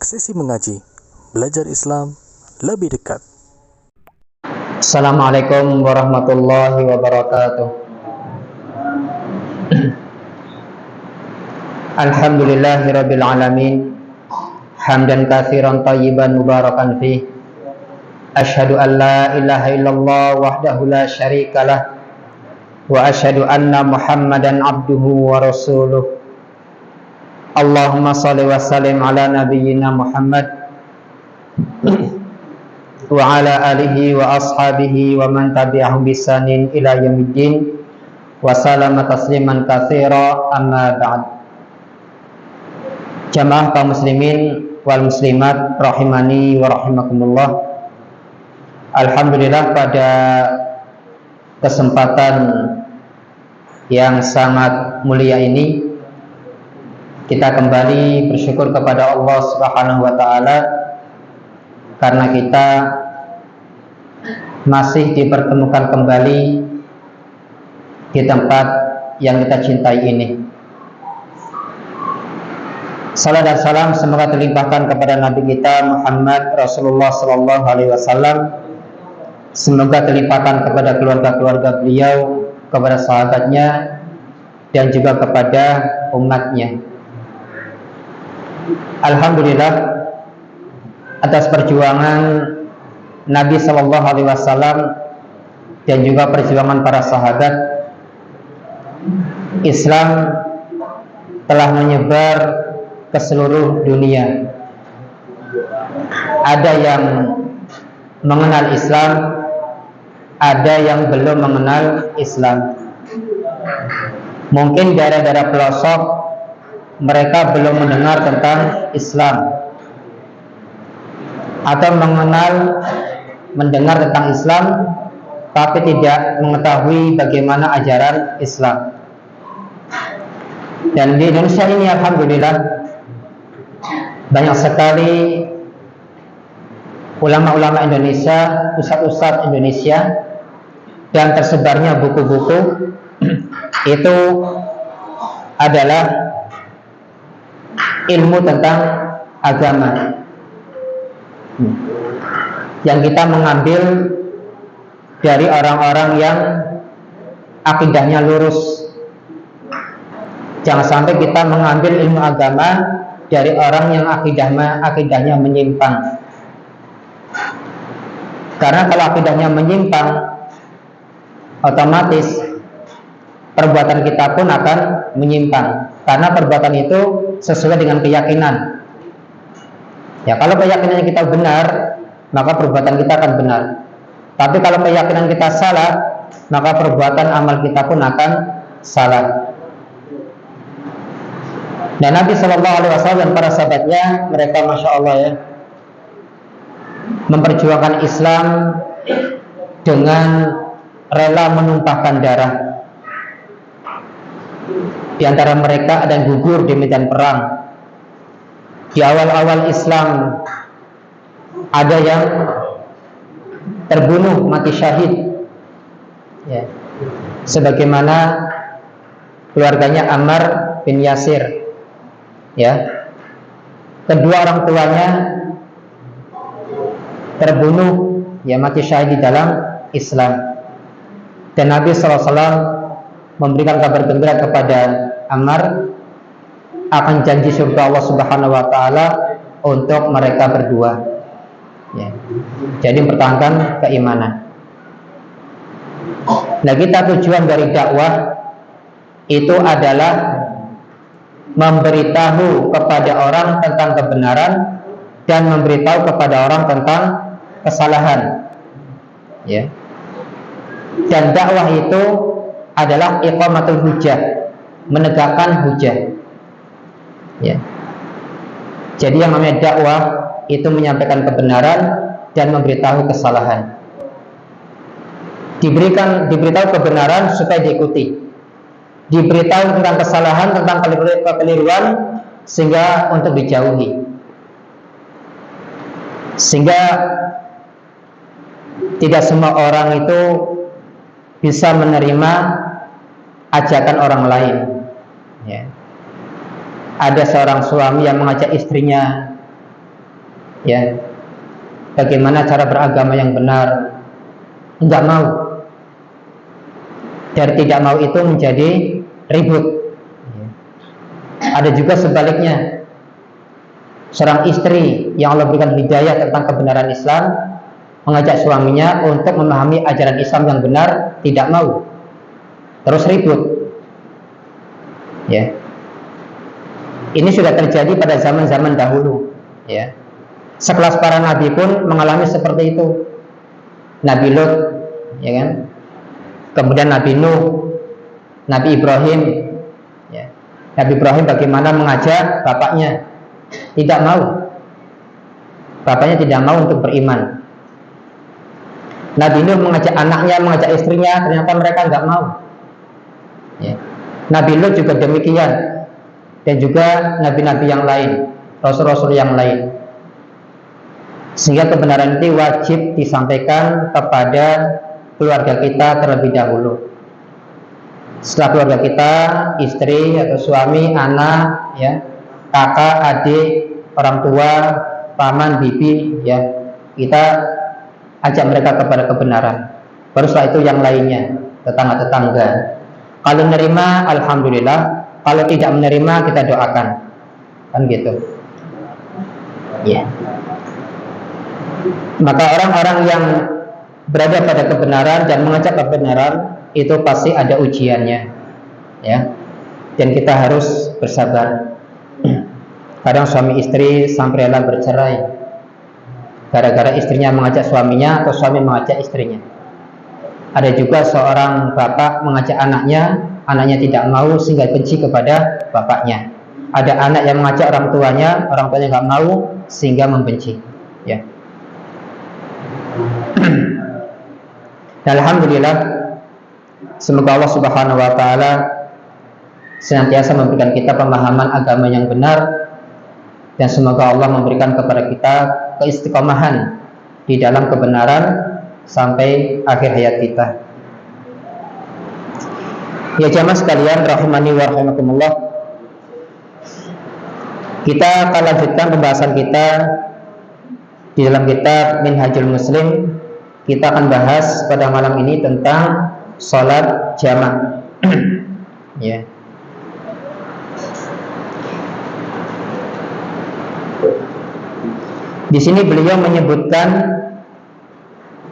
Sesi mengaji, belajar Islam lebih dekat. Assalamualaikum warahmatullahi wabarakatuh. Alhamdulillahirabbil alamin. Hamdan katsiran thayyiban mubarakan fih. Asyhadu an la ilaha illallah wahdahu la syarikalah wa asyhadu anna Muhammadan abduhu wa rasuluh. Allahumma shalli wa sallim ala nabiyyina Muhammad wa ala alihi wa ashabihi wa man tabi'ahum bisanin ila yaumiddin wa salama tasliman katsira, amma ba'd. Jamaah kaum muslimin wal muslimat rahimani wa rahimakumullah. Alhamdulillah, pada kesempatan yang sangat mulia ini kita kembali bersyukur kepada Allah Subhanahu wa taala karena kita masih dipertemukan kembali di tempat yang kita cintai ini. Salam dan salam semoga terlimpahkan kepada Nabi kita Muhammad Rasulullah sallallahu alaihi wasallam. Semoga terlimpahkan kepada keluarga-keluarga beliau, kepada sahabatnya, dan juga kepada umatnya. Alhamdulillah, atas perjuangan Nabi sallallahu alaihi wasallam dan juga perjuangan para sahabat, Islam telah menyebar ke seluruh dunia. Ada yang mengenal Islam, ada yang belum mengenal Islam. Mungkin daerah-daerah pelosok mereka belum mendengar tentang Islam, atau mendengar tentang Islam tapi tidak mengetahui bagaimana ajaran Islam. Dan di Indonesia ini alhamdulillah banyak sekali ulama-ulama Indonesia, ustadz-ustadz Indonesia, dan tersebarnya buku-buku itu adalah ilmu tentang agama yang kita mengambil dari orang-orang yang akidahnya lurus. Jangan sampai kita mengambil ilmu agama dari orang yang akidahnya menyimpang. Karena kalau akidahnya menyimpang, otomatis perbuatan kita pun akan menyimpang. Karena perbuatan itu sesuai dengan keyakinan. Ya, kalau keyakinan kita benar, maka perbuatan kita akan benar. Tapi kalau keyakinan kita salah, maka perbuatan amal kita pun akan salah. Dan Nabi Shallallahu Alaihi Wasallam dan para sahabatnya, mereka masya Allah ya, memperjuangkan Islam dengan rela menumpahkan darah. Di antara mereka ada yang gugur di medan perang. Di awal-awal Islam ada yang terbunuh mati syahid, ya, sebagaimana keluarganya Ammar bin Yasir, ya, kedua orang tuanya terbunuh, ya, mati syahid di dalam Islam. Dan Nabi SAW memberikan kabar gembira kepada Ammar akan janji surga Allah Subhanahu wa taala untuk mereka berdua. Ya. Jadi mempertahankan keimanan. Nah, kita tujuan dari dakwah itu adalah memberitahu kepada orang tentang kebenaran dan memberitahu kepada orang tentang kesalahan. Ya. Dan dakwah itu adalah iqamatul hujjah, menegakkan hujjah. Ya. Jadi yang namanya dakwah itu menyampaikan kebenaran dan memberitahu kesalahan. Diberitahu kebenaran supaya diikuti. Diberitahu tentang kesalahan, tentang kekeliruan, sehingga untuk dijauhi. Sehingga tidak semua orang itu bisa menerima ajakan orang lain. Ya. Ada seorang suami yang mengajak istrinya Ya, bagaimana cara beragama yang benar, enggak mau. Dari tidak mau itu menjadi ribut. Ada juga sebaliknya, seorang istri yang Allah berikan hidayah tentang kebenaran Islam mengajak suaminya untuk memahami ajaran Islam yang benar, tidak mau, terus ribut. Ya, ini sudah terjadi pada zaman-zaman dahulu. Ya, sekelas para nabi pun mengalami seperti itu. Nabi Lut, ya kan? Kemudian Nabi Nuh, Nabi Ibrahim. Ya. Nabi Ibrahim bagaimana mengajak bapaknya, tidak mau. Bapaknya tidak mau untuk beriman. Nabi Nuh mengajak anaknya, mengajak istrinya, ternyata mereka nggak mau. Ya. Nabi Lut juga demikian, dan juga nabi-nabi yang lain, rasul-rasul yang lain. Sehingga kebenaran itu wajib disampaikan kepada keluarga kita terlebih dahulu. Setelah keluarga kita, istri atau suami, anak, ya, kakak, adik, orang tua, paman, bibi, ya, kita ajak mereka kepada kebenaran. Baru setelah itu yang lainnya, tetangga-tetangga. Kalau menerima, alhamdulillah. Kalau tidak menerima, kita doakan, kan gitu. Ya. Maka orang-orang yang berada pada kebenaran dan mengajak kebenaran itu pasti ada ujiannya, ya. Dan kita harus bersabar. Kadang suami istri sampai rela bercerai gara-gara istrinya mengajak suaminya atau suami mengajak istrinya. Ada juga seorang bapak mengajak anaknya, anaknya tidak mau sehingga benci kepada bapaknya. Ada anak yang mengajak orang tuanya nggak mau sehingga membenci, ya. Alhamdulillah, semoga Allah Subhanahu wa taala senantiasa memberikan kita pemahaman agama yang benar, dan semoga Allah memberikan kepada kita keistiqomahan di dalam kebenaran sampai akhir hayat kita. Ya jamaah sekalian rahimani wa rahimakumullah, kita akan lanjutkan pembahasan kita di dalam kitab Minhajul Muslim. Kita akan bahas pada malam ini tentang sholat jamak. Ya. Di sini beliau menyebutkan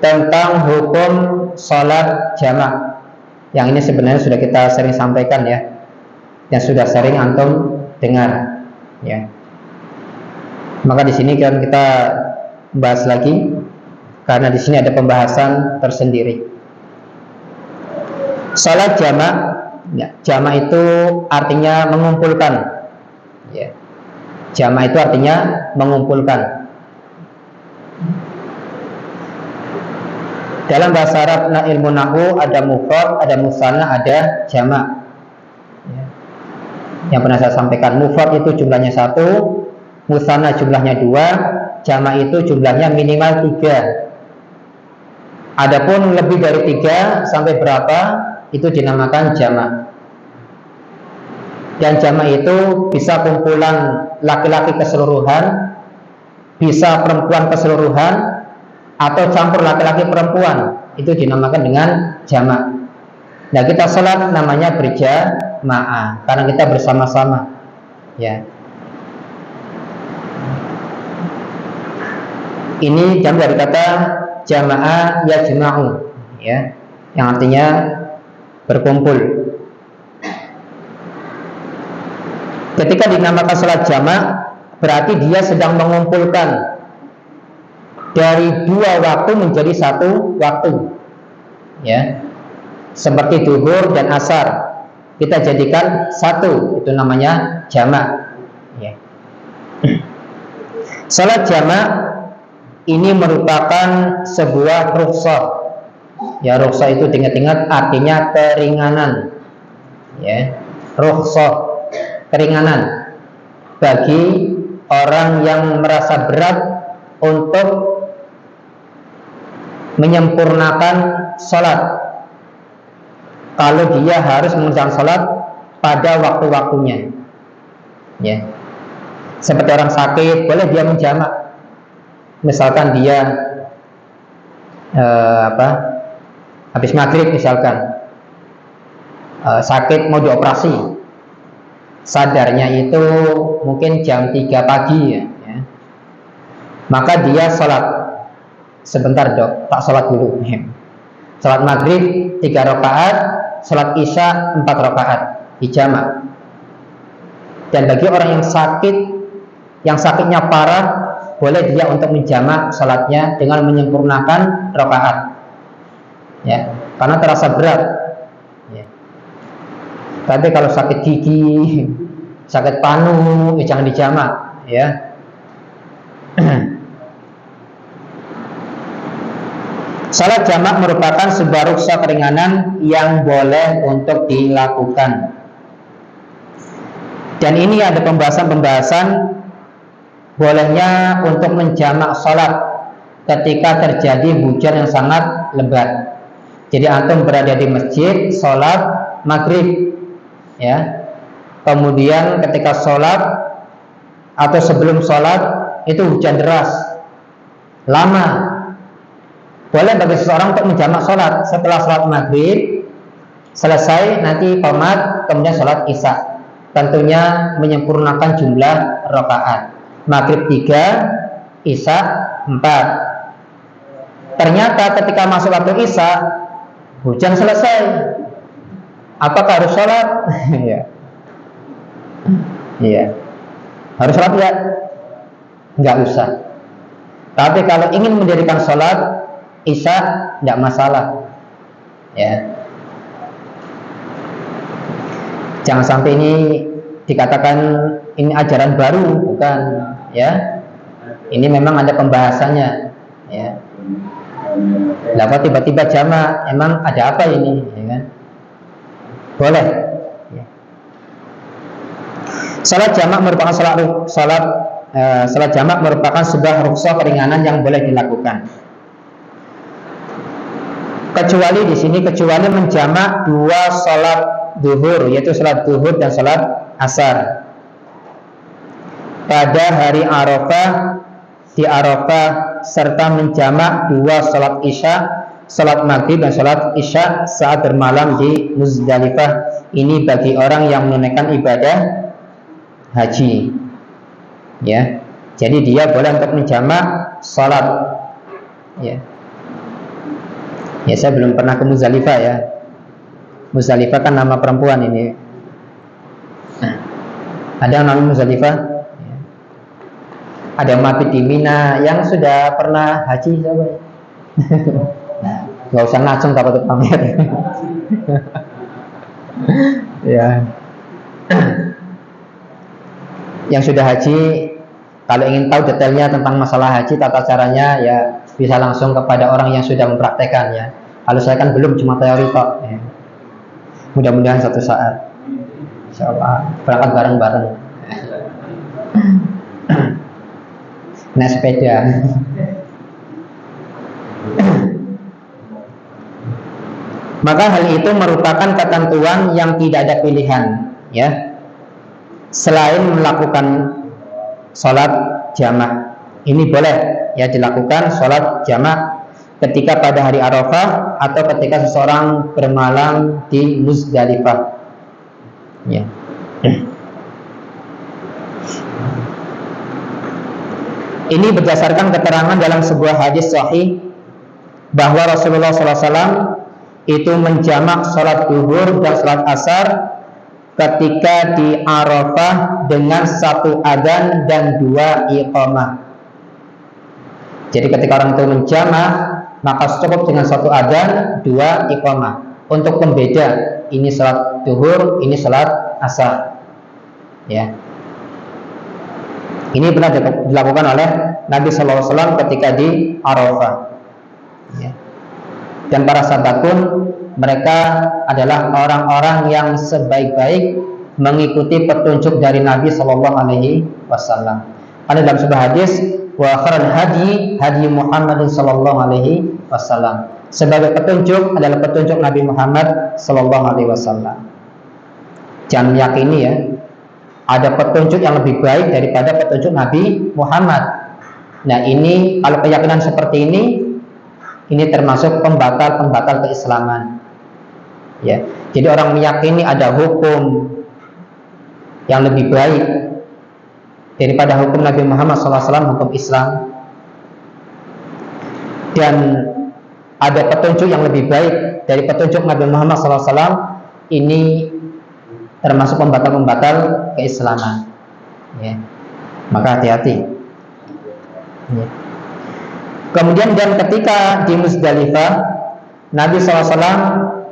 tentang hukum sholat jamak. Yang ini sebenarnya sudah kita sering sampaikan, ya, yang sudah sering antum dengar, ya. Maka di sini kan kita bahas lagi, karena di sini ada pembahasan tersendiri. Salat jamak, ya, jamak itu artinya mengumpulkan, ya. Jamak itu artinya mengumpulkan. Dalam bahasa Arab, ilmu nahwu ada mufrad, ada musanna, ada jamak. Ya. Yang pernah saya sampaikan, mufrad itu jumlahnya 1, musanna jumlahnya 2, jamak itu jumlahnya minimal 3. Adapun lebih dari 3 sampai berapa itu dinamakan jamak. Dan jamak itu bisa kumpulan laki-laki keseluruhan, bisa perempuan keseluruhan, atau campur laki-laki perempuan, itu dinamakan dengan jamak. Nah, kita sholat namanya berjamaah karena kita bersama-sama, ya. Ini jam dari kata jamaah yajma'u, ya, yang artinya berkumpul. Ketika dinamakan salat jamak, berarti dia sedang mengumpulkan dari 2 waktu menjadi 1 waktu, ya. Seperti zuhur dan asar kita jadikan 1, itu namanya jamak, ya. Salat jamak ini merupakan sebuah rukhsah. Ya, rukhsah itu ingat-ingat artinya keringanan. Ya, rukhsah, keringanan bagi orang yang merasa berat untuk menyempurnakan sholat. Kalau dia harus mengerjakan sholat pada waktu-waktunya, ya. Seperti orang sakit, boleh dia menjamak. Misalkan dia habis maghrib misalkan, sakit mau dioperasi, sadarnya itu mungkin jam 3 pagi ya. Maka dia sholat, sebentar dok, tak sholat dulu. Sholat maghrib 3 rakaat, sholat isya 4 rakaat dijamak. Dan bagi orang yang sakitnya parah, boleh dia untuk menjamak sholatnya dengan menyempurnakan rakaat, ya, karena terasa berat. Ya. Tapi kalau sakit gigi, sakit panu, jangan dijamak, ya. Salat jamak merupakan sebuah ruksa keringanan yang boleh untuk dilakukan. Dan ini ada pembahasan bolehnya untuk menjamak salat ketika terjadi hujan yang sangat lebat. Jadi antum berada di masjid, salat maghrib, ya. Kemudian ketika salat atau sebelum salat itu hujan deras, lama. Boleh bagi seseorang untuk menjamak sholat setelah sholat maghrib selesai, nanti qomat, kemudian sholat isya. Tentunya menyempurnakan jumlah rakaat. Maghrib 3, isya 4. Ternyata ketika masuk waktu isya, hujan selesai. Apakah harus sholat? Iya. Harus sholat ya? Nggak usah. Tapi kalau ingin mendirikan sholat isya, tidak masalah, ya. Jangan sampai ini dikatakan ini ajaran baru, bukan, ya. Ini memang ada pembahasannya, ya. Lalu tiba-tiba jamak, emang ada apa ini, ya kan? Boleh. Ya. Salat jamak merupakan salat jamak merupakan sebuah ruksa keringanan yang boleh dilakukan. Kecuali di sini, kecuali menjamak 2 salat zuhur, yaitu salat zuhur dan salat asar pada hari Arafah, di Arafah, serta menjamak 2 salat isya, salat maghrib dan salat isya saat bermalam di Muzdalifah. Ini bagi orang yang menunaikan ibadah haji, ya. Jadi dia boleh untuk menjamak salat, ya. Ya, saya belum pernah ke Muzdalifah, ya. Muzdalifah kan nama perempuan ini. Nah, ada yang namanya Muzdalifah? Ya. Ada mati di Mina yang sudah pernah haji, siapa? Nah, nggak usah ngacung dapat pamer. Ya. Yang sudah haji, kalau ingin tahu detailnya tentang masalah haji, tata caranya, ya bisa langsung kepada orang yang sudah mempraktekkan, ya. Kalau saya kan belum, cuma teori kok, ya. Mudah-mudahan suatu saat insyaallah berangkat bareng-bareng naik sepeda. Maka hal itu merupakan ketentuan yang tidak ada pilihan, ya, selain melakukan sholat jamak. Ini boleh, ya, dilakukan sholat jamak ketika pada hari Arafah atau ketika seseorang bermalam di Muzdalifah, ya. Ini berdasarkan keterangan dalam sebuah hadis sahih bahwa Rasulullah SAW itu menjamak sholat zuhur dan sholat asar ketika di Arafah dengan 1 adzan dan 2 iqamah. Jadi ketika orang itu menjamak, maka cukup dengan 1 adzan, 2 iqamah. Untuk pembeda, ini sholat zuhur, ini sholat asar, ya. Ini pernah dilakukan oleh Nabi SAW ketika di Arafah, ya. Dan para sahabat pun, mereka adalah orang-orang yang sebaik-baik mengikuti petunjuk dari Nabi SAW. Ada dalam sebuah hadis, wa akhiral hadi Muhammadin SAW. Sebagai petunjuk adalah petunjuk Nabi Muhammad SAW. Jangan meyakini, ya, ada petunjuk yang lebih baik daripada petunjuk Nabi Muhammad. Nah, ini kalau keyakinan seperti ini termasuk pembatal keislaman. Ya, jadi orang meyakini ada hukum yang lebih baik daripada hukum Nabi Muhammad SAW, hukum Islam, dan ada petunjuk yang lebih baik dari petunjuk Nabi Muhammad SAW, ini termasuk pembatal keislaman. Ya, maka hati-hati. Ya. Kemudian dan ketika di Muzdalifah, Nabi SAW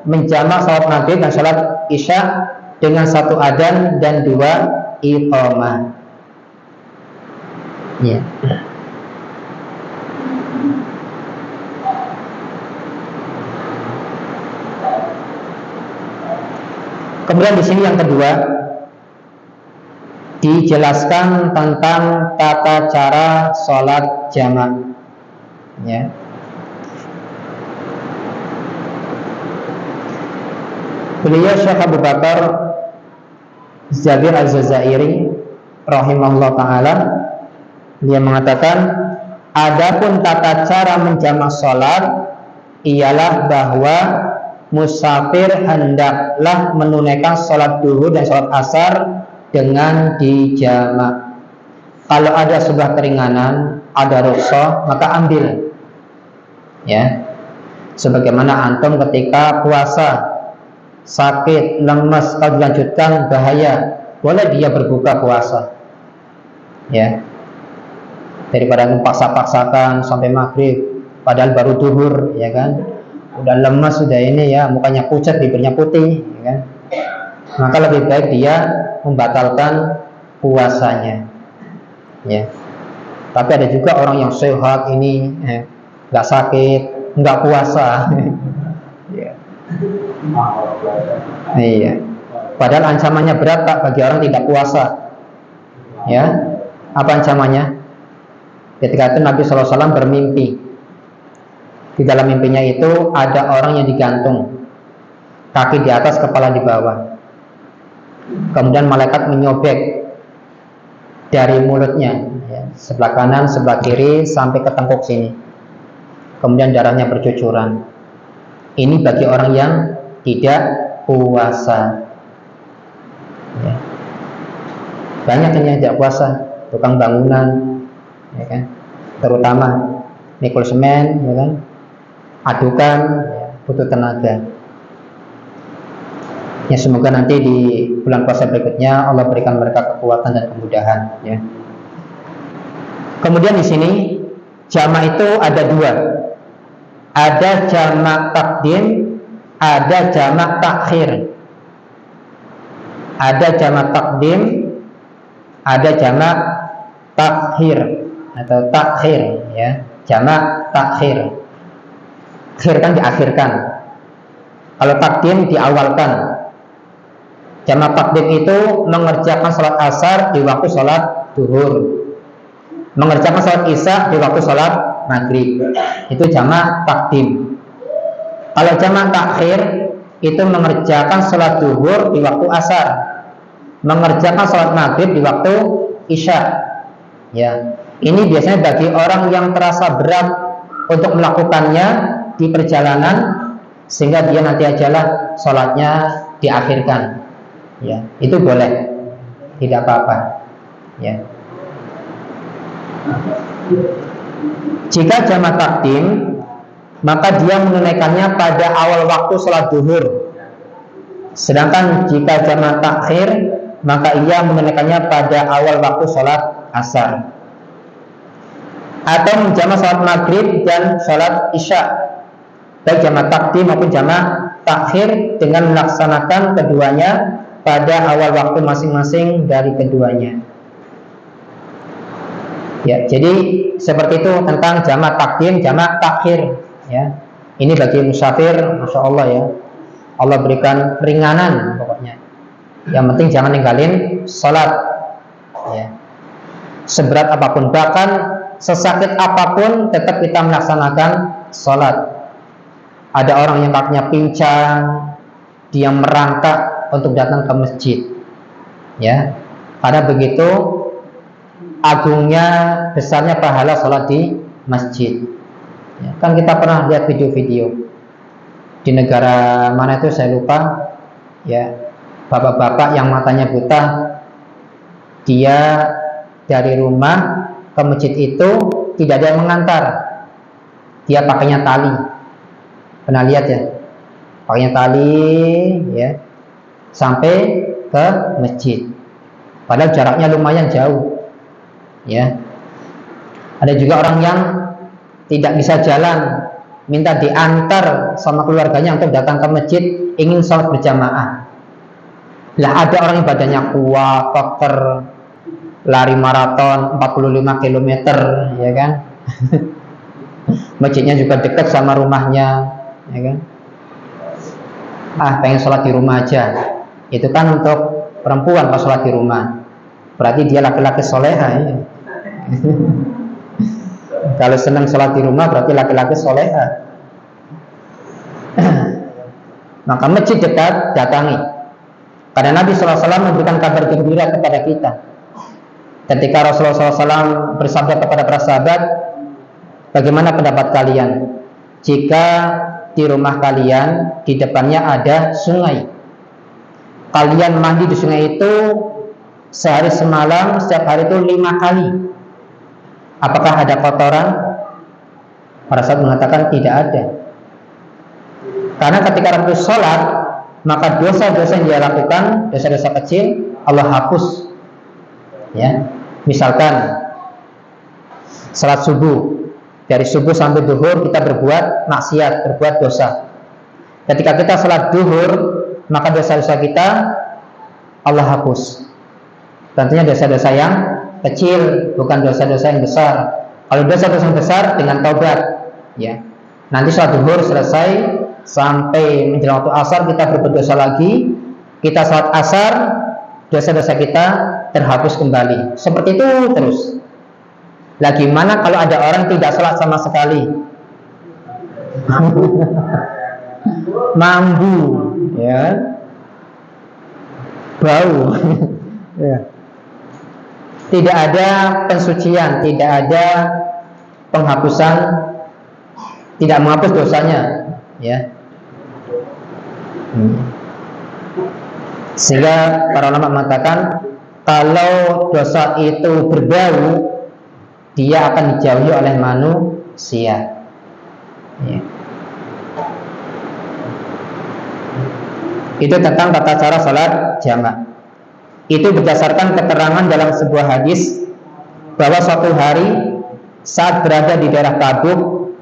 menjamak salat maghrib dan salat isya dengan satu adzan dan dua iqamah. Ya. Kemudian di sini yang kedua dijelaskan tentang tata cara sholat jamak. Ya. Beliau Syekh Abu Bakar Jabir Az-Zazairi rahimahullah ta'ala, dia mengatakan, adapun tata cara menjamak sholat ialah bahwa musafir hendaklah menunaikan sholat duhur dan sholat asar dengan dijamak. Kalau ada sebuah keringanan, ada rukhsah, maka ambil. Ya, sebagaimana antum ketika puasa, sakit, lemas, kalau dilanjutkan bahaya, boleh dia berbuka puasa. Ya, daripada paksa-paksakan sampai maghrib, padahal baru duhur, ya kan? Udah lemas, sudah ini ya, mukanya pucat, bibirnya putih, ya kan? Maka lebih baik dia membatalkan puasanya. Ya. Tapi ada juga orang yang sehat ini, nggak sakit, nggak puasa. Ya. Iya. Padahal ancamannya berat Pak bagi orang tidak puasa. Ya. Apa ancamannya? Ketika itu Nabi SAW bermimpi. Di dalam mimpinya itu ada orang yang digantung, kaki di atas, kepala di bawah. Kemudian malaikat menyobek dari mulutnya, ya, sebelah kanan, sebelah kiri, sampai ke tengkuk sini. Kemudian darahnya bercucuran. Ini bagi orang yang tidak puasa. Ya. Banyak yang tidak puasa, tukang bangunan, ya kan? Terutama mikul semen, ya kan? Adukan, ya, butuh tenaga. Ya, semoga nanti di bulan puasa berikutnya Allah berikan mereka kekuatan dan kemudahan. Ya. Kemudian di sini jamak itu ada dua, ada jamak takdim, ada jamak takhir. Ada jamak takdim, ada jamak takhir atau takhir. Ya, jamak takhir. Akhir kan diakhirkan. Kalau takdim diawalkan. Jamak takdim itu mengerjakan sholat asar di waktu sholat duhur, mengerjakan sholat isya di waktu sholat maghrib. Itu jamak takdim. Kalau jamak takhir itu mengerjakan sholat duhur di waktu asar, mengerjakan sholat maghrib di waktu isya. Ya, ini biasanya bagi orang yang terasa berat untuk melakukannya di perjalanan, sehingga dia nanti ajalah sholatnya diakhirkan. Ya, itu boleh, tidak apa-apa. Ya. Jika jamak takdim, maka dia menunaikannya pada awal waktu sholat duhur. Sedangkan jika jamak takhir, maka ia menunaikannya pada awal waktu sholat asar. Atau menjamak sholat maghrib dan sholat isya, baik jamak takdim maupun jamak takhir, dengan melaksanakan keduanya pada awal waktu masing-masing dari keduanya. Ya, jadi seperti itu tentang jamak takdim, jamak takhir. Ya, ini bagi musafir, masya Allah ya, Allah berikan ringanan pokoknya. Yang penting jangan ninggalin sholat. Ya, seberat apapun, bahkan sesakit apapun, tetap kita melaksanakan sholat. Ada orang yang kakinya pincang, dia merangkak untuk datang ke masjid. Ya, karena begitu agungnya, besarnya pahala sholat di masjid. Ya, kan kita pernah lihat video-video di negara mana itu saya lupa, ya, bapak-bapak yang matanya buta, dia dari rumah ke masjid itu tidak ada yang mengantar, dia pakainya tali. Pernah lihat ya? Pakainya tali, ya, sampai ke masjid. Padahal jaraknya lumayan jauh, ya. Ada juga orang yang tidak bisa jalan, minta diantar sama keluarganya untuk datang ke masjid, ingin sholat berjamaah. Lah ada orang yang badannya kuat, koker, lari maraton 45 km, ya kan? Masjidnya juga dekat sama rumahnya, ya kan? Pengen sholat di rumah aja. Itu kan untuk perempuan pas sholat di rumah. Berarti dia laki-laki soleha, ya. Kalau senang sholat di rumah berarti laki-laki soleha. Maka masjid dekat, datangi. Karena Nabi SAW memberikan kabar gembira kepada kita. Ketika Rasulullah SAW bersabda kepada para sahabat, bagaimana pendapat kalian jika di rumah kalian di depannya ada sungai, kalian mandi di sungai itu sehari semalam, setiap hari itu 5 kali, apakah ada kotoran? Para sahabat mengatakan tidak ada. Karena ketika Rasul sholat, maka dosa-dosa yang dia lakukan, dosa-dosa kecil, Allah hapus. Ya, misalkan sholat subuh, dari subuh sampai duhur kita berbuat maksiat, berbuat dosa. Ketika kita sholat duhur, maka dosa-dosa kita Allah hapus. Tentunya dosa-dosa yang kecil, bukan dosa-dosa yang besar. Kalau dosa-dosa yang besar dengan taubat, ya. Nanti sholat duhur selesai, sampai menjelang waktu asar kita berbuat dosa lagi, kita sholat asar, dosa-dosa kita terhapus kembali. Seperti itu terus. Lah gimana kalau ada orang tidak sholat sama sekali? Mambu, ya, bau, ya. Tidak ada pensucian, tidak ada penghapusan, tidak menghapus dosanya, ya. Sehingga para ulama mengatakan kalau dosa itu berbau, dia akan dijauhi oleh manusia, ya. Itu tentang tata cara salat jamaah. Itu berdasarkan keterangan dalam sebuah hadis bahwa suatu hari saat berada di daerah Tabuk,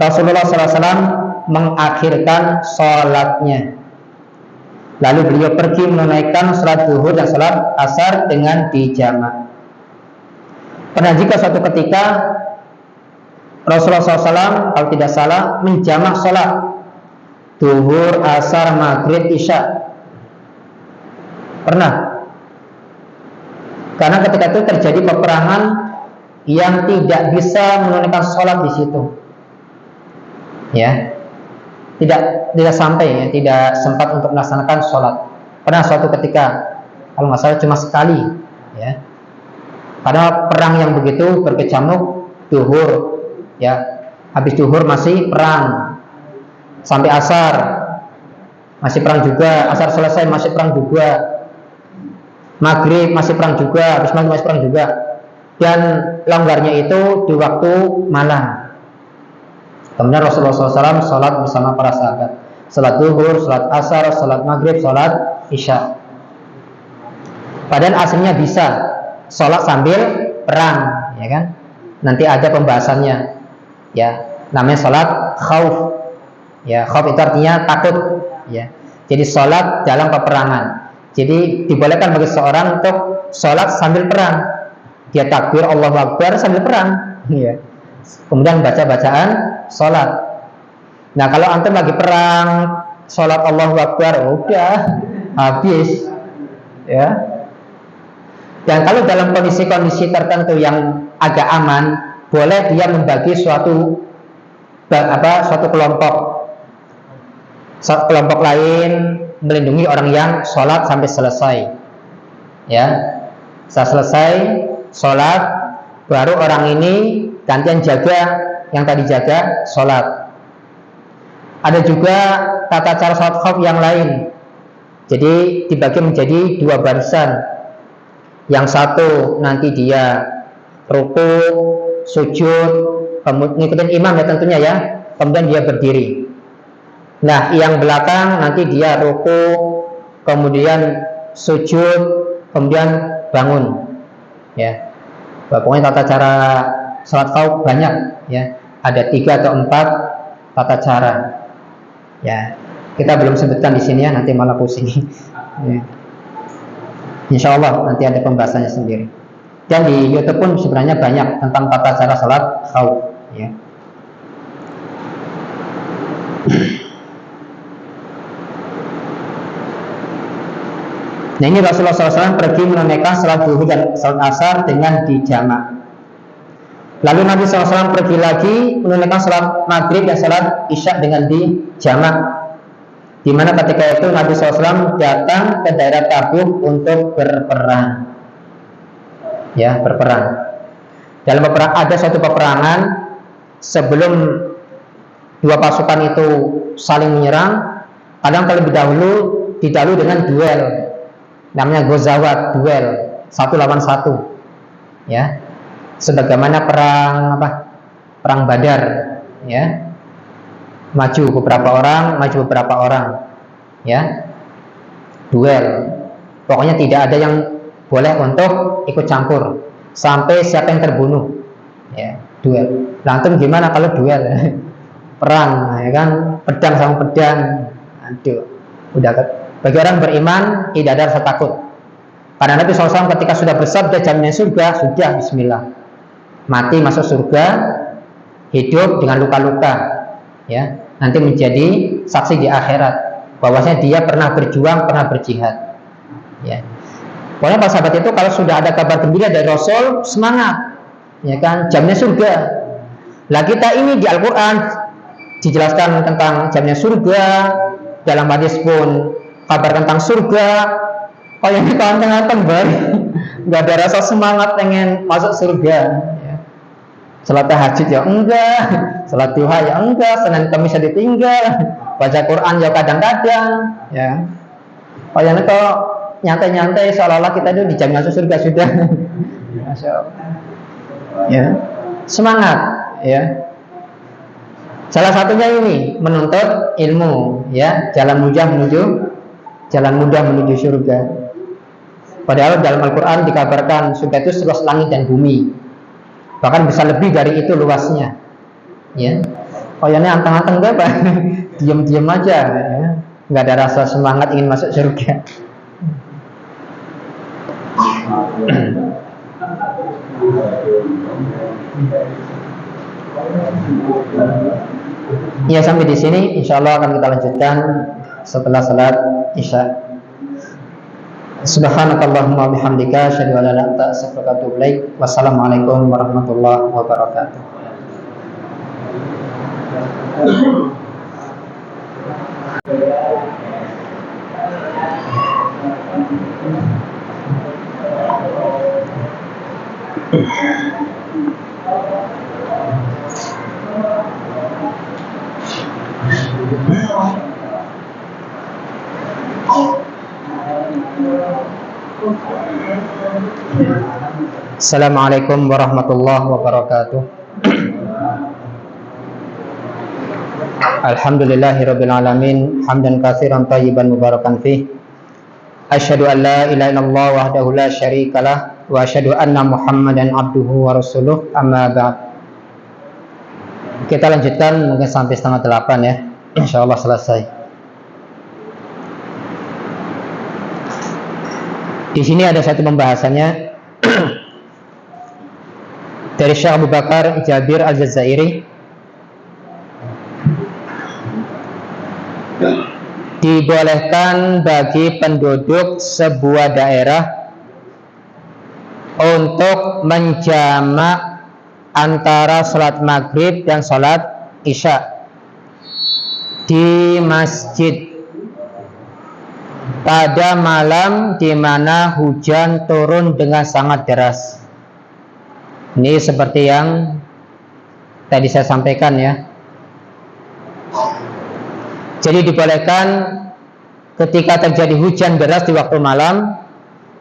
Rasulullah SAW mengakhirkan sholatnya. Lalu beliau pergi menunaikan sholat zuhur dan sholat asar dengan dijamaah. Pernah jika suatu ketika Rasulullah SAW kalau tidak salah menjamak sholat zuhur, asar, maghrib, isya. Pernah. Karena ketika itu terjadi peperangan yang tidak bisa menunaikan sholat di situ, ya, tidak sampai, ya, tidak sempat untuk melaksanakan sholat. Pernah suatu ketika, kalau nggak salah cuma sekali, ya. Karena perang yang begitu berkecamuk, duhur, ya, habis duhur masih perang, sampai asar masih perang juga, asar selesai masih perang juga, maghrib masih perang juga, habis maghrib masih perang juga. Dan longgarnya itu di waktu malam. Kemudian Rasulullah SAW sholat bersama para sahabat, sholat zuhur, sholat asar, sholat maghrib, sholat isya. Padahal aslinya bisa sholat sambil perang, ya kan? Nanti ada pembahasannya, ya. Namanya sholat khauf, ya. Khauf itu artinya takut, ya. Jadi sholat dalam peperangan. Jadi dibolehkan bagi seorang untuk sholat sambil perang. Dia takbir Allahu Akbar sambil perang, ya. Kemudian baca bacaan sholat. Nah kalau antum lagi perang, sholat Allahu Akbar, udah habis, ya. Dan kalau dalam kondisi-kondisi tertentu yang agak aman, boleh dia membagi suatu kelompok lain melindungi orang yang sholat sampai selesai, ya. Setelah selesai sholat, baru orang ini gantian jaga yang tadi jaga sholat. Ada juga tata cara sholat khauf yang lain. Jadi dibagi menjadi dua barisan. Yang satu nanti dia ruku, sujud, kemudian ngikutin imam ya tentunya ya. Kemudian dia berdiri. Nah, yang belakang nanti dia ruku, kemudian sujud, kemudian bangun. Ya, pokoknya tata cara sholat khauf banyak. Ya, ada 3 atau 4 tata cara. Ya, kita belum sebutkan di sini ya, nanti malah pusing. Ya. Insya Allah nanti ada pembahasannya sendiri. Dan di YouTube pun sebenarnya banyak tentang tata cara sholat khauf. Ya. Nah, ini Rasulullah SAW pergi menunaikan sholat zuhur dan sholat asar dengan dijamak. Lalu Nabi SAW pergi lagi menunaikan sholat maghrib dan sholat isya dengan dijamak. Di mana ketika itu Nabi SAW datang ke daerah Tabuk untuk berperang. Ya, berperang. Dalam peperang ada suatu peperangan sebelum dua pasukan itu saling menyerang, kadang terlebih dahulu didahului dengan duel. Namanya Ghazawat, duel 1 lawan 1. Ya. Sebagaimana perang Badar, ya. Maju beberapa orang, ya. Duel. Pokoknya tidak ada yang boleh untuk ikut campur sampai siapa yang terbunuh. Ya, duel. Langsung gimana kalau duel? Perang, ya kan? Pedang sama pedang. Aduh. Udah bagi orang beriman tidak ada rasa takut. Karena Nabi SAW ketika sudah bersabda jaminnya surga, sudah bismillah. Mati masuk surga, hidup dengan luka-luka, ya, nanti menjadi saksi di akhirat bahwasanya dia pernah berjuang, pernah berjihad, ya. Pokoknya para sahabat itu kalau sudah ada kabar gembira dari Rasul, semangat, ya kan, jaminnya surga. Lah kita ini di Al-Quran dijelaskan tentang jaminnya surga, dalam hadis pun kabar tentang surga. Oh yang ditantang-tantang baik, nggak ada rasa semangat pengen masuk surga. Salat tahajud ya enggak, salat duha ya enggak, Senin Kamis ya ditinggal, baca Quran ya kadang-kadang, ya. Oh yang itu nyantai-nyantai seolah-olah kita itu dijamin masuk surga sudah. Masya Allah. Ya, semangat, ya. Salah satunya ini menuntut ilmu, ya, jalan mudah menuju surga. Padahal dalam Al-Quran dikabarkan surga itu seluas langit dan bumi. Bahkan bisa lebih dari itu luasnya, ya. Oh ya ini anteng-anteng enggak Pak? Diam-diam aja, ya. Nggak ada rasa semangat ingin masuk surga. Ya, sampai di sini insya Allah akan kita lanjutkan setelah salat isya. Subhanakallahumma bihamdika asyhadu an la ilaha illa anta astaghfiruka wa atubu ilaik. Wassalamualaikum warahmatullahi wabarakatuh. Assalamualaikum warahmatullahi wabarakatuh. Alhamdulillahirabbil alamin, hamdan katsiran thayyiban mubarakan fih. Asyhadu an la ilaha illallah wahdahu la syarikalah wa asyhadu anna Muhammadan abduhu wa rasuluh. Amma ba'd. Kita lanjutkan mungkin sampai 7:30 ya. Insyaallah selesai. Di sini ada satu pembahasannya dari Syekh Abu Bakar Jabir Al-Jazairi. Dibolehkan bagi penduduk sebuah daerah untuk menjamak antara sholat maghrib dan sholat isya di masjid pada malam di mana hujan turun dengan sangat deras. Ini seperti yang tadi saya sampaikan ya. Jadi dibolehkan ketika terjadi hujan deras di waktu malam,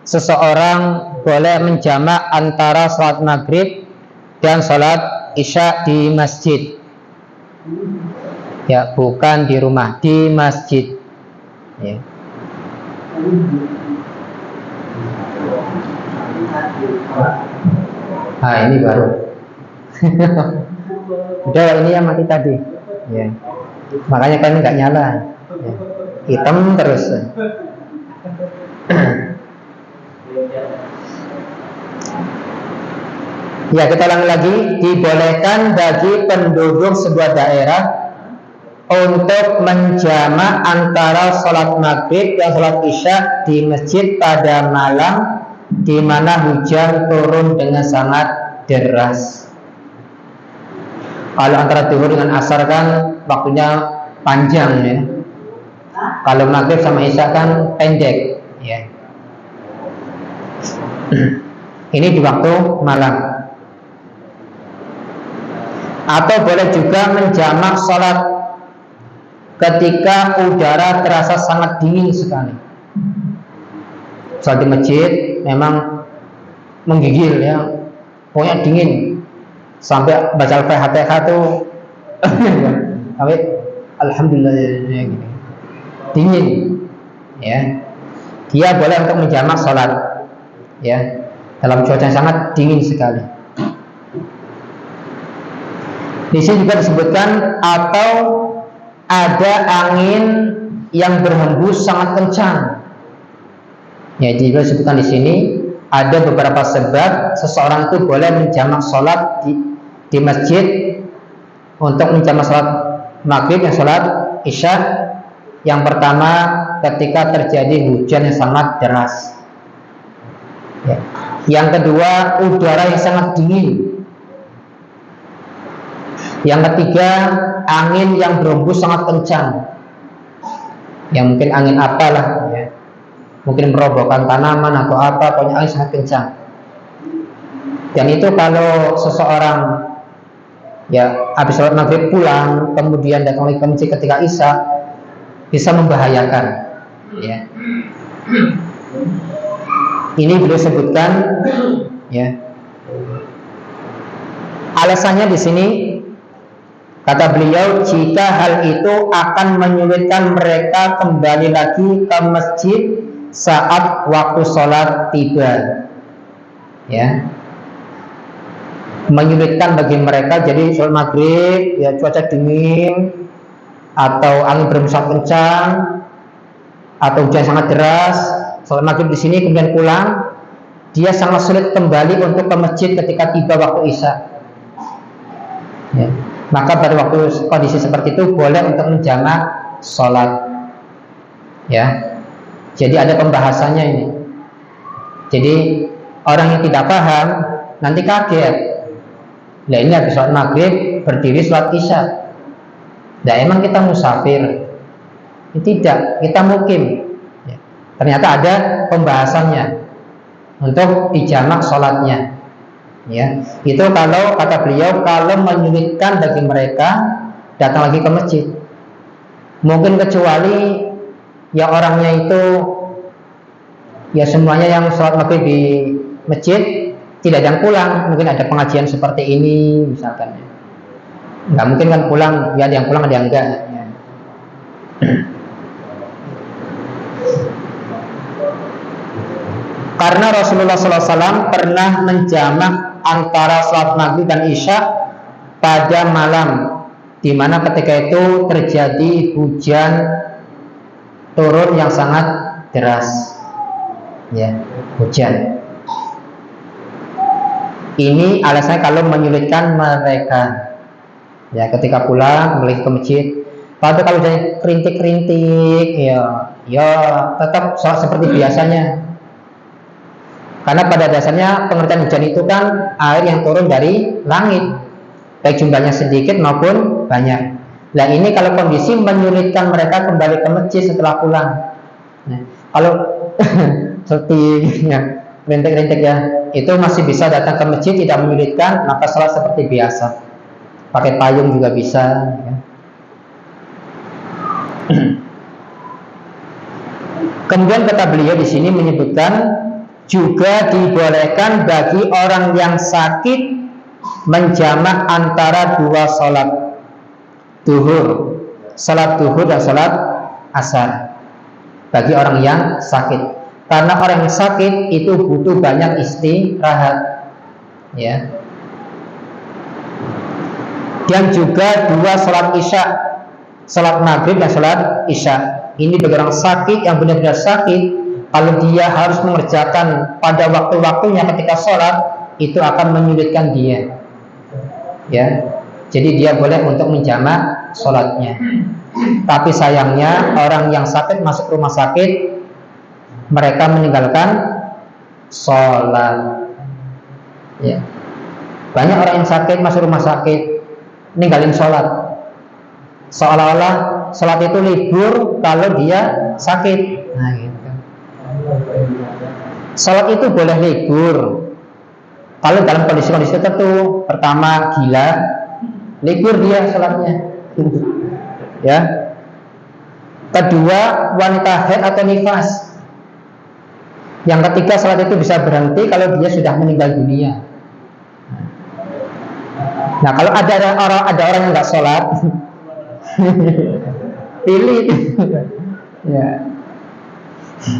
seseorang boleh menjamak antara sholat maghrib dan sholat isya di masjid. Ya, bukan di rumah, di masjid. Ya. Ah, ini baru. Udah, ini yang mati tadi. Ya. Makanya kan nggak nyala. Ya. Hitam terus. Ya, kita ulangi lagi. Dibolehkan bagi penduduk sebuah daerah untuk menjamak antara sholat maghrib dan sholat isya di masjid pada malam di mana hujan turun dengan sangat deras. Kalau antara zuhur dengan asar kan waktunya panjang ya. Kalau maghrib sama isya kan pendek ya. Ini di waktu malam. Atau boleh juga menjamak sholat ketika udara terasa sangat dingin sekali. Sholat di masjid memang menggigil ya, pokoknya dingin. Sampai baca Al-Fatihah tuh sampai alhamdulillah ya, gitu. Dingin ya. Dia boleh untuk menjamak sholat ya dalam cuaca yang sangat dingin sekali. Di sini juga disebutkan atau ada angin yang berhembus sangat kencang. Ya, juga disebutkan di sini ada beberapa sebab seseorang itu boleh menjamak sholat di masjid untuk menjamak sholat maghrib dan sholat isya. Yang pertama, ketika terjadi hujan yang sangat deras. Ya. Yang kedua, udara yang sangat dingin. Yang ketiga, angin yang berhembus sangat kencang. Yang mungkin angin apalah ya. Mungkin merobohkan tanaman atau apa, pokoknya angin sangat kencang. Dan itu kalau seseorang ya habis sholat maghrib pulang, kemudian datang lagi ke masjid ketika isya, bisa membahayakan ya. Ini beliau sebutkan ya. Alasannya di sini kata beliau, jika hal itu akan menyulitkan mereka kembali lagi ke masjid saat waktu sholat tiba, ya, menyulitkan bagi mereka. Jadi sholat maghrib, ya cuaca dingin atau angin berhembus kencang atau hujan sangat deras, sholat maghrib di sini kemudian pulang, dia sangat sulit kembali untuk ke masjid ketika tiba waktu isya. Ya. Maka pada waktu kondisi seperti itu boleh untuk menjamak sholat ya. Jadi ada pembahasannya ini. Jadi orang yang tidak paham nanti kaget. Nah, ini habis sholat maghrib berdiri sholat isya. Nah, emang kita musafir? Tidak, kita mukim ya. Ternyata ada pembahasannya untuk dijamak sholatnya ya. Itu kalau kata beliau, kalau menyulitkan bagi mereka datang lagi ke masjid. Mungkin kecuali ya orangnya itu ya semuanya yang sholat maghrib di masjid tidak ada yang pulang, mungkin ada pengajian seperti ini misalkan ya. Nggak mungkin kan pulang, ya ada yang pulang ada yang enggak ya. Karena Rasulullah SAW pernah menjamak antara sholat maghrib dan isya pada malam, di mana ketika itu terjadi hujan turun yang sangat deras, ya, hujan. Ini alasannya kalau menyulitkan mereka, ya, ketika pulang kembali ke masjid. Tapi kalau hujannya kerintik-kerintik, ya tetap sholat seperti biasanya. Karena pada dasarnya pengertian hujan itu kan air yang turun dari langit, baik jumlahnya sedikit maupun banyak. Nah, ini kalau kondisi menyulitkan mereka kembali ke masjid setelah pulang. Nah, kalau seperti ya, rintik-rintik ya, itu masih bisa datang ke masjid, tidak menyulitkan, maka sholat seperti biasa. Pakai payung juga bisa. Ya. Kemudian kata beliau di sini menyebutkan juga dibolehkan bagi orang yang sakit menjamak antara dua sholat duhur, sholat duhur dan sholat asar bagi orang yang sakit. Karena orang yang sakit itu butuh banyak istirahat, ya. Dan juga dua sholat isya, sholat maghrib dan sholat isya. Ini bagi orang sakit yang benar-benar sakit, kalau dia harus mengerjakan pada waktu-waktunya ketika sholat, itu akan menyulitkan dia, ya. Jadi dia boleh untuk menjamak sholatnya. Tapi sayangnya orang yang sakit masuk rumah sakit, mereka meninggalkan sholat, ya. Banyak orang yang sakit masuk rumah sakit ninggalin sholat, seolah-olah sholat itu libur kalau dia sakit. Nah, gitu. Sholat itu boleh libur kalau dalam kondisi-kondisi tertentu. Pertama, gila, libur dia sholatnya. Ya. Kedua, wanita haid atau nifas. Yang ketiga, sholat itu bisa berhenti kalau dia sudah meninggal dunia. Nah, kalau ada orang yang nggak sholat, pilih, ya.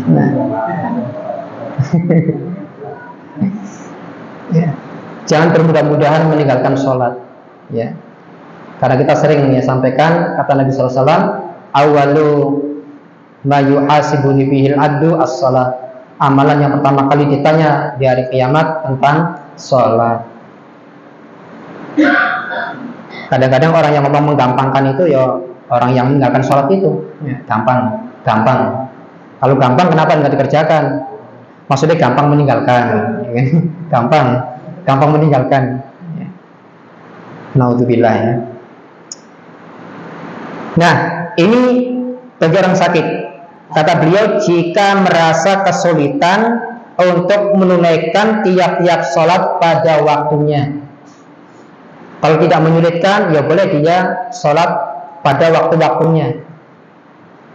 Nah. Ya. Jangan bermudah-mudahan meninggalkan sholat, ya. Karena kita sering ya sampaikan kata Nabi SAW, awalu ma yuhasibuni bihil abdu as-sholat. Amalan yang pertama kali ditanya di hari kiamat tentang sholat. Kadang-kadang orang yang ngomong menggampangkan itu ya orang yang meninggalkan sholat itu, ya, gampang. Kalau gampang kenapa nggak dikerjakan? Maksudnya gampang meninggalkan, ya. gampang meninggalkan. Ya. Naudzubillah, ya. Nah, ini bagi orang sakit. Kata beliau, jika merasa kesulitan untuk menunaikan tiap-tiap sholat pada waktunya. Kalau tidak menyulitkan, ya boleh dia sholat pada waktu-waktunya.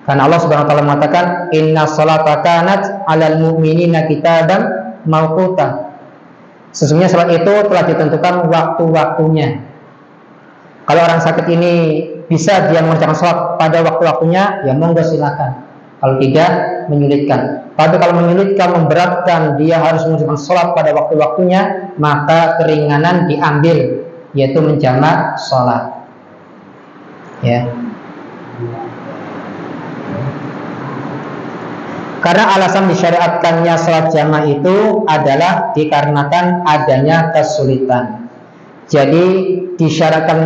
Karena Allah Subhanahu wa taala mengatakan, inna sholata kanat 'alal mu'minina kitaban mawquta. Sesungguhnya sholat itu telah ditentukan waktu-waktunya. Kalau orang sakit ini bisa dia mengerjakan sholat pada waktu-waktunya, ya monggo silakan. Kalau tidak, menyulitkan. Tapi kalau menyulitkan, memberatkan, dia harus mengerjakan sholat pada waktu-waktunya, maka keringanan diambil, yaitu menjamak sholat, ya. Karena alasan disyariatkannya sholat jamaah itu adalah dikarenakan adanya kesulitan. Jadi disyariatkan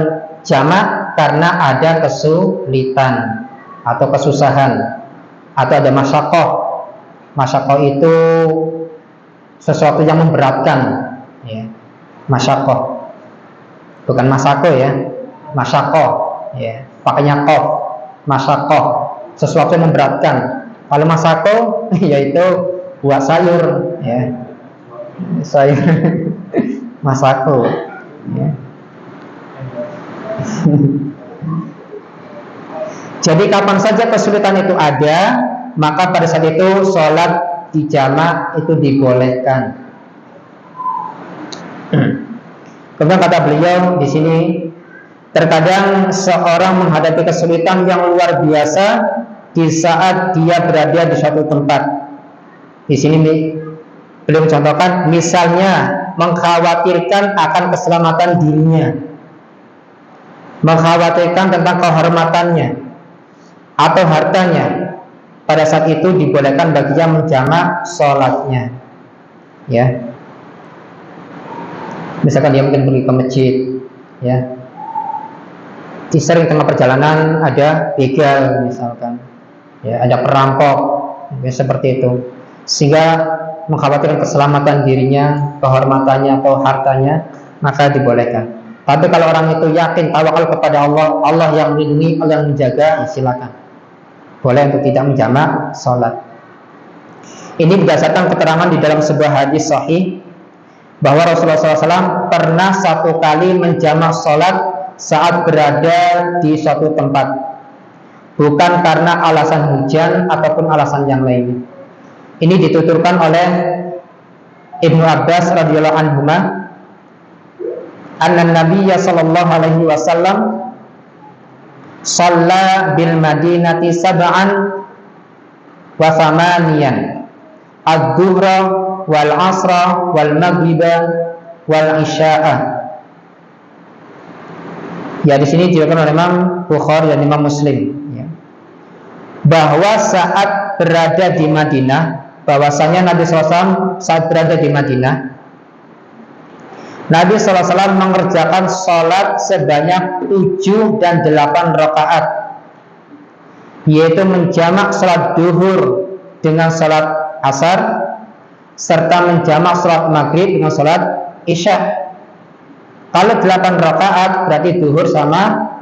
jamaah karena ada kesulitan atau kesusahan atau ada masyakoh. Masyakoh itu sesuatu yang memberatkan, ya. Masyakoh, bukan masako, ya. Masyakoh, ya. Pakainya kof, masyakoh, sesuatu yang memberatkan. Kalau masako yaitu buat sayur, ya. Sayur masako, ya. Jadi kapan saja kesulitan itu ada, maka pada saat itu sholat di jamaah itu dibolehkan. Kemudian kata beliau di sini, terkadang seorang menghadapi kesulitan yang luar biasa di saat dia berada di suatu tempat. Di sini beliau mencontohkan, misalnya mengkhawatirkan akan keselamatan dirinya, mengkhawatirkan tentang kehormatannya atau hartanya. Pada saat itu dibolehkan baginya menjamak sholatnya, ya. Misalkan dia mungkin pergi ke masjid, ya. Di sering tengah perjalanan ada begal misalkan, ya, ada perampok, ya, seperti itu, sehingga mengkhawatirkan keselamatan dirinya, kehormatannya atau hartanya, maka dibolehkan. Tapi kalau orang itu yakin tawakal kepada Allah, Allah yang melindungi, Allah yang menjaga, ya silakan, boleh untuk tidak menjamak sholat. Ini berdasarkan keterangan di dalam sebuah hadis sahih bahwa Rasulullah SAW pernah satu kali menjamak sholat saat berada di suatu tempat, bukan karena alasan hujan ataupun alasan yang lainnya. Ini dituturkan oleh Ibnu Abbas radhiyallahu anhuma, anna Nabiyya sallallahu alaihi wasallam shalla bil Madinati sab'an wa thamaniyan ad-dhuhra wal asra wal maghriba wal isya'a. Ya, di sini diriwayatkan oleh Imam Bukhari dan Imam Muslim, ya, bahwa saat berada di Madinah, bahwasanya Nabi SAW saat berada di Madinah, Nabi SAW mengerjakan sholat sebanyak 7 dan 8 rakaat, yaitu menjamak sholat duhur dengan sholat asar, serta menjamak sholat maghrib dengan sholat isya. Kalau 8 rakaat berarti duhur sama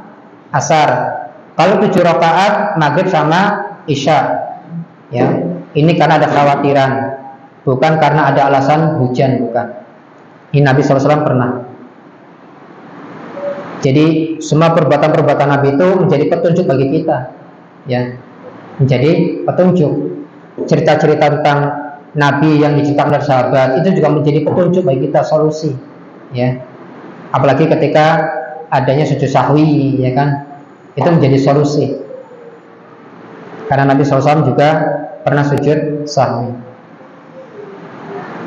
asar. Kalau 7 rakaat maghrib sama isya. Ya, ini karena ada kekhawatiran, bukan karena ada alasan hujan, bukan. Ini Nabi SAW pernah. Jadi semua perbuatan-perbuatan Nabi itu menjadi petunjuk bagi kita, ya, menjadi petunjuk. Cerita-cerita tentang Nabi yang diceritakan oleh sahabat itu juga menjadi petunjuk bagi kita, solusi, ya. Apalagi ketika adanya sujud sahwi, ya kan, itu menjadi solusi. Karena Nabi SAW juga pernah sujud sahwi.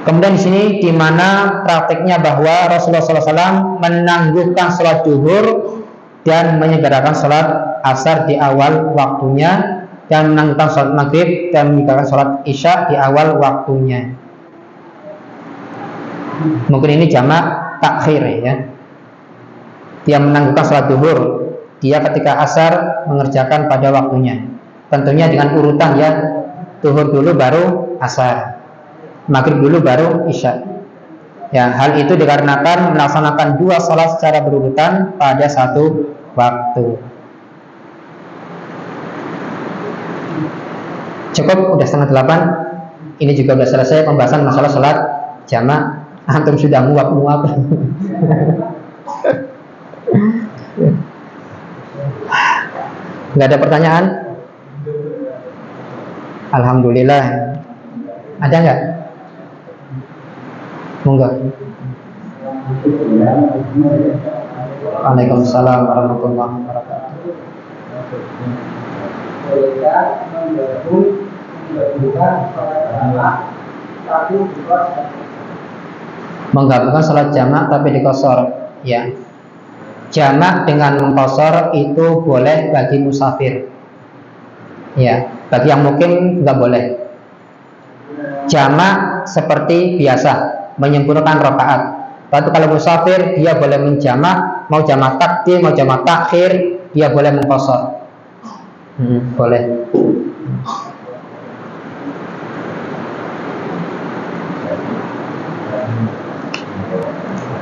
Kemudian di sini di mana prakteknya bahwa Rasulullah SAW menangguhkan sholat duhur dan menyegerakan sholat asar di awal waktunya, dan menangguhkan sholat maghrib dan menyegerakan sholat isya di awal waktunya. Mungkin ini jamak takhir, ya. Dia menangguhkan sholat duhur, dia ketika asar mengerjakan pada waktunya, tentunya dengan urutan, ya, duhur dulu baru asar, maghrib dulu baru isya. Ya, hal itu dikarenakan melaksanakan 2 sholat secara berurutan pada satu waktu. Cukup, udah 7:30. Ini juga sudah selesai pembahasan masalah sholat jamak. Antum sudah muak-muak. Nggak ada pertanyaan? Alhamdulillah. Ada nggak? Monggo. Waalaikumsalam warahmatullahi wabarakatuh. Menggabungkan sholat jamak tapi dikosor, ya. Jamak dengan mengkosor itu boleh bagi musafir, ya. Bagi yang mungkin nggak boleh. Jamak seperti biasa, menyempurnakan rakaat. Lalu kalau musafir dia boleh menjamak, mau jamak takdim, mau jamak takhir, dia boleh mengkosor. Boleh.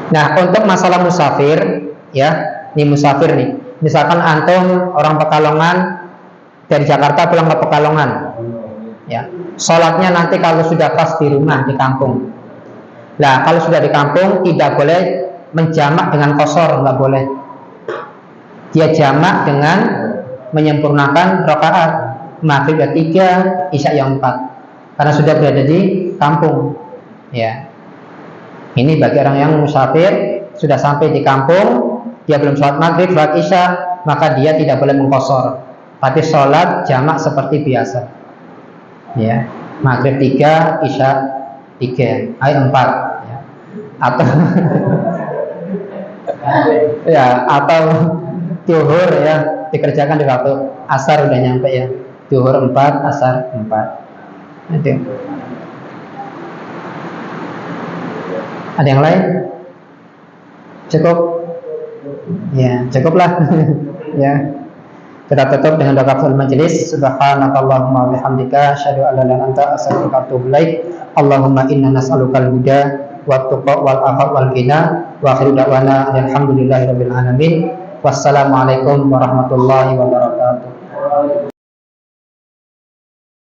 Nah, untuk masalah musafir, ya, ini musafir nih. Misalkan antum orang Pekalongan dari Jakarta pulang ke Pekalongan, ya. Sholatnya nanti kalau sudah pas di rumah di kampung. Nah, kalau sudah di kampung tidak boleh menjamak dengan kosor, nggak boleh. Dia jamak dengan menyempurnakan rakaat, maghrib 3, isya yang 4, karena sudah berada di kampung, ya. Ini bagi orang yang musafir, sudah sampai di kampung, dia belum sholat maghrib, sholat isya, maka dia tidak boleh mengkosor, tapi sholat jamak seperti biasa, ya. Maghrib 3, isya 3, ayat 4, ya. Atau ya, atau duhur, ya, dikerjakan di waktu asar udah nyampe, ya. Duhur 4, asar 4. Nanti. Ada yang lain? Cukup? Ya, cukuplah. Ya. Kita tutup dengan doa kafaratul majelis. Subhanakallahumma wa bihamdika asyhadu an la ilaha illa anta astaghfiruka wa atubu ilaik. Allahumma inna nas'alukal huda wat tuqa wal afaf wal ghina wa akhiru da'wana alhamdulillahirabbil alamin. Wassalamualaikum warahmatullahi wabarakatuh.